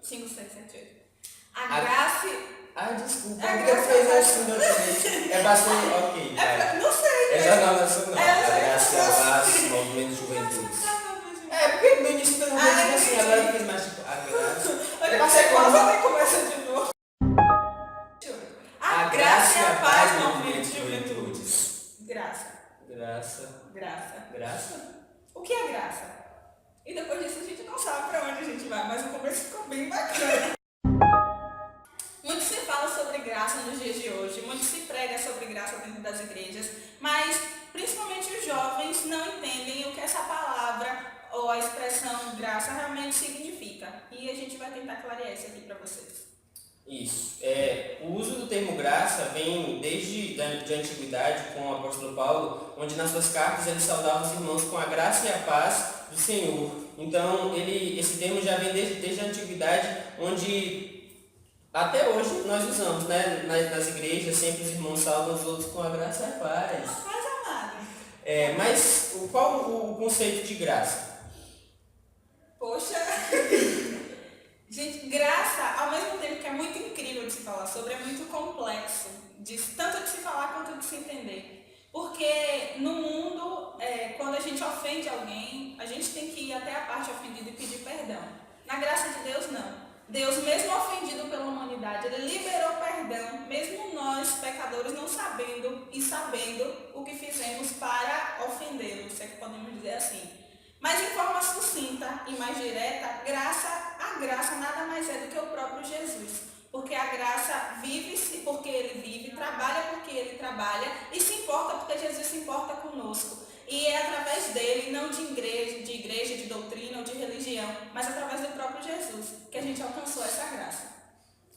5, 6, 7, 8. A graça... Desculpa, A porque graça fez assim da outra vez. É bastante. Ok, vai. Não sei. Essa não. É, A graça e a paz, movimento de juventude. Porque no início todo mundo dizia assim, agora eu fiz mais tipo, a graça. Olha, você quase começa de novo. A graça e a paz, movimento de juventude. Graça. O que é graça? E depois disso a gente não sabe para onde a gente vai, mas o começo ficou bem bacana. Muito se fala sobre graça nos dias de hoje, muito se prega sobre graça dentro das igrejas, mas principalmente os jovens não entendem o que essa palavra ou a expressão graça realmente significa. E a gente vai tentar clarear isso aqui para vocês. Isso. O uso do termo graça vem desde a antiguidade com o apóstolo Paulo, onde nas suas cartas ele saudava os irmãos com a graça e a paz do Senhor. Então, esse termo já vem desde a antiguidade, onde até hoje nós usamos, né? Nas igrejas, sempre os irmãos saudam os outros com a graça e a paz. Paz amada. Mas qual o conceito de graça? Poxa... Gente, graça, ao mesmo tempo que é muito incrível de se falar sobre, é muito complexo, tanto de se falar quanto de se entender. Porque no mundo, quando a gente ofende alguém, a gente tem que ir até a parte ofendida e pedir perdão. Na graça de Deus, não. Deus, mesmo ofendido pela humanidade, Ele liberou perdão, mesmo nós, pecadores, não sabendo e sabendo o que fizemos para ofendê-lo, se é que podemos dizer assim. Mas em forma sucinta e mais direta, a graça nada mais é do que o próprio Jesus. Porque a graça vive porque Ele vive, trabalha porque Ele trabalha e se importa porque Jesus se importa conosco. E é através dele, não de igreja, de doutrina ou de religião, mas através do próprio Jesus que a gente alcançou essa graça.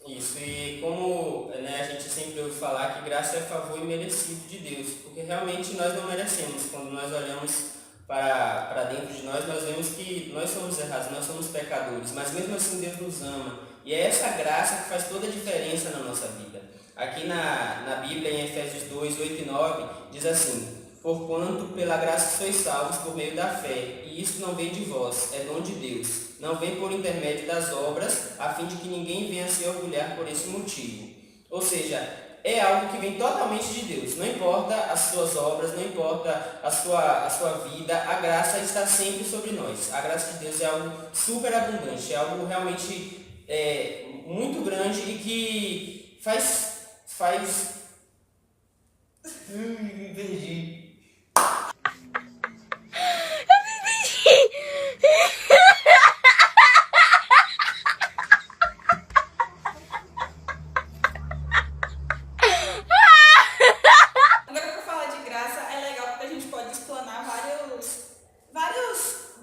Isso, e como a gente sempre ouve falar que graça é favor imerecido de Deus, porque realmente nós não merecemos. Quando nós olhamos para dentro de nós vemos que nós somos errados, nós somos pecadores, mas mesmo assim Deus nos ama. E é essa graça que faz toda a diferença na nossa vida. Aqui na Bíblia, em Efésios 2, 8 e 9, diz assim: porquanto pela graça sois salvos por meio da fé, e isso não vem de vós, é dom de Deus, não vem por intermédio das obras, a fim de que ninguém venha se orgulhar por esse motivo. Ou seja, é algo que vem totalmente de Deus. Não importa as suas obras, não importa a sua vida, a graça está sempre sobre nós. A graça de Deus é algo super abundante, é algo realmente muito grande e que faz... me perdi.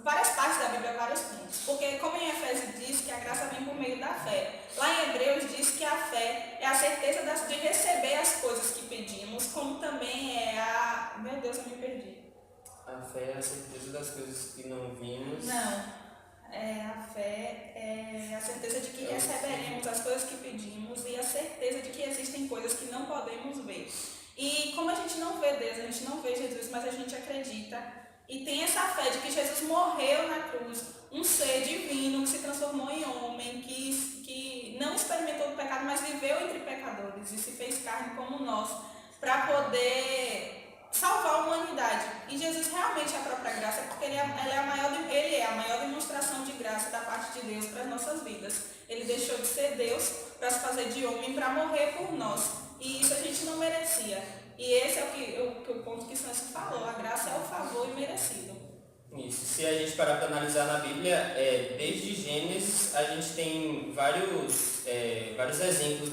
Várias partes da Bíblia, vários pontos. Porque como em Efésios diz que a graça vem por meio da fé, lá em Hebreus diz que a fé é a certeza de receber as coisas que pedimos, como também é a... Meu Deus, eu me perdi. A fé é a certeza das coisas que não vimos. Não, a fé é a certeza de que receberemos as coisas que pedimos e a certeza de que existem coisas que não podemos ver. E como a gente não vê Deus, a gente não vê Jesus, mas a gente acredita e tem essa fé de que Jesus morreu na cruz, um ser divino que se transformou em homem, que não experimentou o pecado, mas viveu entre pecadores e se fez carne como nós, para poder salvar a humanidade. E Jesus realmente é a própria graça, porque ele é a maior demonstração de graça da parte de Deus para as nossas vidas. Ele deixou de ser Deus para se fazer de homem, para morrer por nós. E isso a gente não merecia. E esse é o ponto que Santos falou, a graça é o favor imerecido. Isso, se a gente parar para analisar na Bíblia, desde Gênesis a gente tem vários exemplos,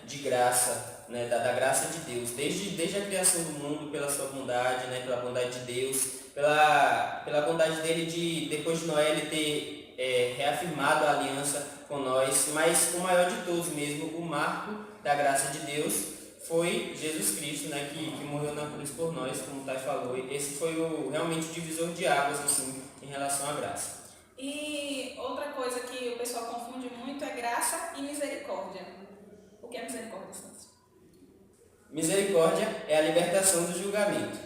de graça, da graça de Deus, desde a criação do mundo, pela sua bondade, pela bondade de Deus, pela bondade dele de, depois de Noé, ele ter reafirmado a aliança com nós, mas o maior de todos mesmo, o marco da graça de Deus, foi Jesus Cristo, que morreu na cruz por nós, como o Thay falou. E esse foi realmente o divisor de águas assim, em relação à graça. E outra coisa que o pessoal confunde muito é graça e misericórdia. O que é misericórdia, Santos? Misericórdia é a libertação do julgamento.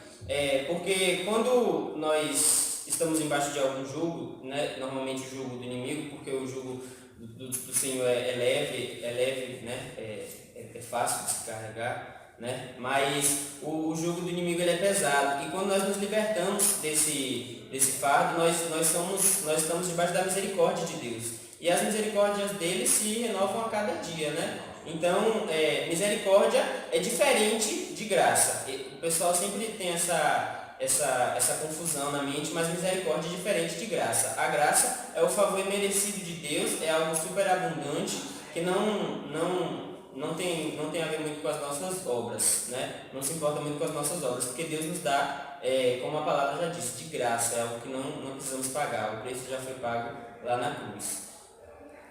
Porque quando nós estamos embaixo de algum jugo, normalmente o jugo do inimigo, porque o jugo do Senhor é leve, né? É fácil de se carregar, né? Mas o jugo do inimigo ele é pesado. E quando nós nos libertamos desse fardo, nós estamos debaixo da misericórdia de Deus. E as misericórdias dele se renovam a cada dia, né? Então, misericórdia é diferente de graça. O pessoal sempre tem essa confusão na mente, mas misericórdia é diferente de graça. A graça é o favor imerecido de Deus, é algo superabundante que não tem a ver muito com as nossas obras, né? Não se importa muito com as nossas obras, porque Deus nos dá, como a palavra já disse, de graça, é algo que não precisamos pagar, o preço já foi pago lá na cruz.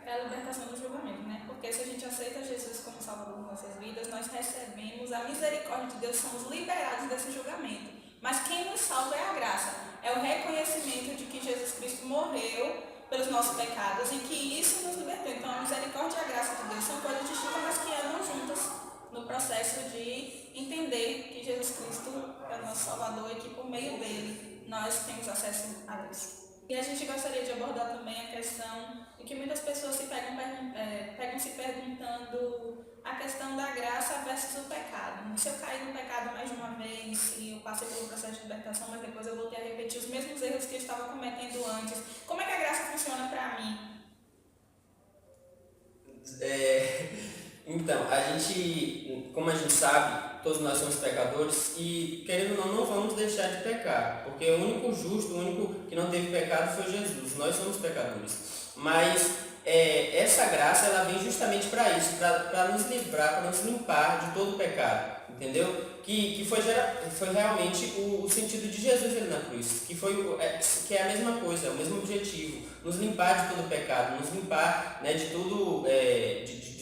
É a libertação do julgamento, né? Porque se a gente aceita Jesus como Salvador das nossas vidas, nós recebemos a misericórdia de Deus, somos liberados desse julgamento. Mas quem nos salva é a graça, é o reconhecimento de que Jesus Cristo morreu pelos nossos pecados e que isso nos libertou. Então a misericórdia e a graça de Deus são coisas distintas, mas que andam juntas no processo de entender que Jesus Cristo é o nosso Salvador e que por meio dele nós temos acesso a Deus. E a gente gostaria de abordar também a questão de que muitas pessoas se pegam se perguntando a questão da graça versus o pecado. Se eu caí no pecado mais de uma vez, se eu passei pelo processo de libertação, mas depois eu voltei a repetir os mesmos erros que eu estava cometendo antes, como é que a graça funciona para mim? Então, como a gente sabe, todos nós somos pecadores e, querendo ou não vamos deixar de pecar, porque o único justo, o único que não teve pecado foi Jesus, nós somos pecadores. Mas essa graça, ela vem justamente para isso, para nos livrar, para nos limpar de todo o pecado, entendeu? Que foi realmente o sentido de Jesus ali na cruz, que é a mesma coisa, é o mesmo objetivo, nos limpar de todo o pecado, nos limpar, né, de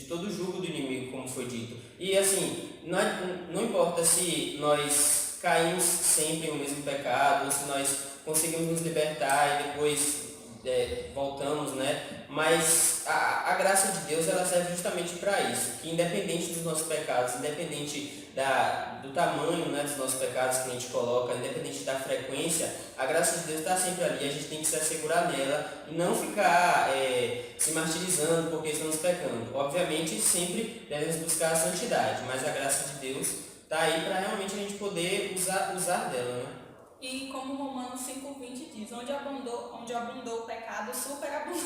todo o jugo do inimigo, como foi dito. E assim, não importa se nós caímos sempre no mesmo pecado, ou se nós conseguimos nos libertar e depois voltamos, né? Mas a graça de Deus, ela serve justamente para isso, que independente dos nossos pecados, independente do tamanho, né, dos nossos pecados que a gente coloca, independente da frequência, a graça de Deus está sempre ali, a gente tem que se assegurar nela e não ficar se martirizando porque estamos pecando. Obviamente, sempre devemos buscar a santidade, mas a graça de Deus está aí para realmente a gente poder usar dela, né? E como Romanos 5,20 diz, onde abundou o pecado, superabundou.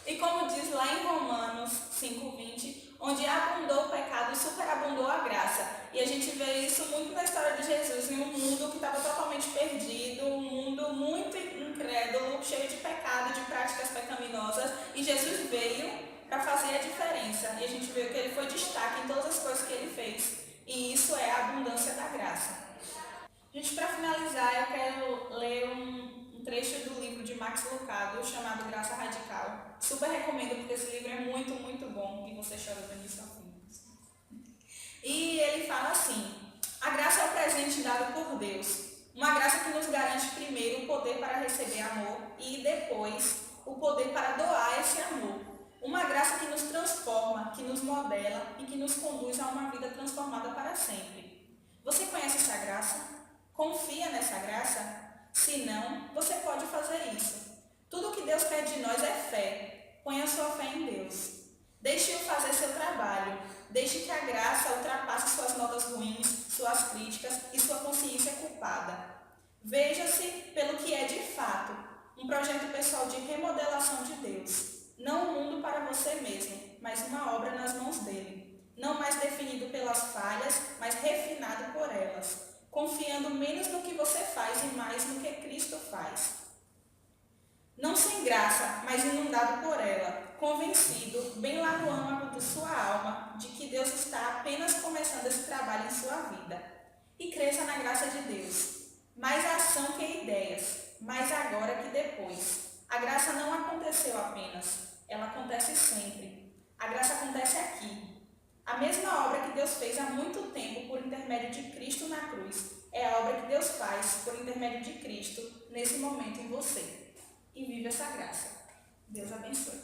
E como diz lá em Romanos 5,20, onde abundou o pecado, superabundou a graça. E a gente vê isso muito na história de Jesus, em um mundo que estava totalmente perdido, um mundo muito incrédulo, cheio de pecado, de práticas pecaminosas. E Jesus veio para fazer a diferença. E a gente vê que ele foi destaque em todas as coisas que ele fez. E isso é a abundância da graça. Gente, para finalizar, eu quero ler um trecho do livro de Max Lucado, chamado Graça Radical. Super recomendo, porque esse livro é muito, muito bom. E você chora do início ao fim. E ele fala assim: a graça é o presente dado por Deus. Uma graça que nos garante primeiro o poder para receber amor e depois o poder para doar esse amor. Uma graça que nos transforma, que nos modela e que nos conduz a uma vida transformada para sempre. Você conhece essa graça? Confia nessa graça? Se não, você pode fazer isso. Tudo o que Deus quer de nós é fé. Ponha sua fé em Deus. Deixe-o fazer seu trabalho. Deixe que a graça ultrapasse suas notas ruins, suas críticas e sua consciência culpada. Veja-se pelo que é de fato, um projeto pessoal de remodelação de Deus. Não um mundo para você mesmo, mas uma obra nas mãos dele. Não mais definido pelas falhas, mas refinado por elas. Confiando menos no que você faz e mais no que Cristo faz. Não sem graça, mas inundado por ela. Convencido, bem lá no âmago de sua alma, de que Deus está apenas começando esse trabalho em sua vida. E cresça na graça de Deus. Mais ação que ideias, mais agora que depois. A graça não aconteceu apenas, ela acontece sempre. A graça acontece aqui. A mesma obra que Deus fez há muito tempo por intermédio de Cristo na cruz é a obra que Deus faz por intermédio de Cristo nesse momento em você. E vive essa graça. Deus abençoe.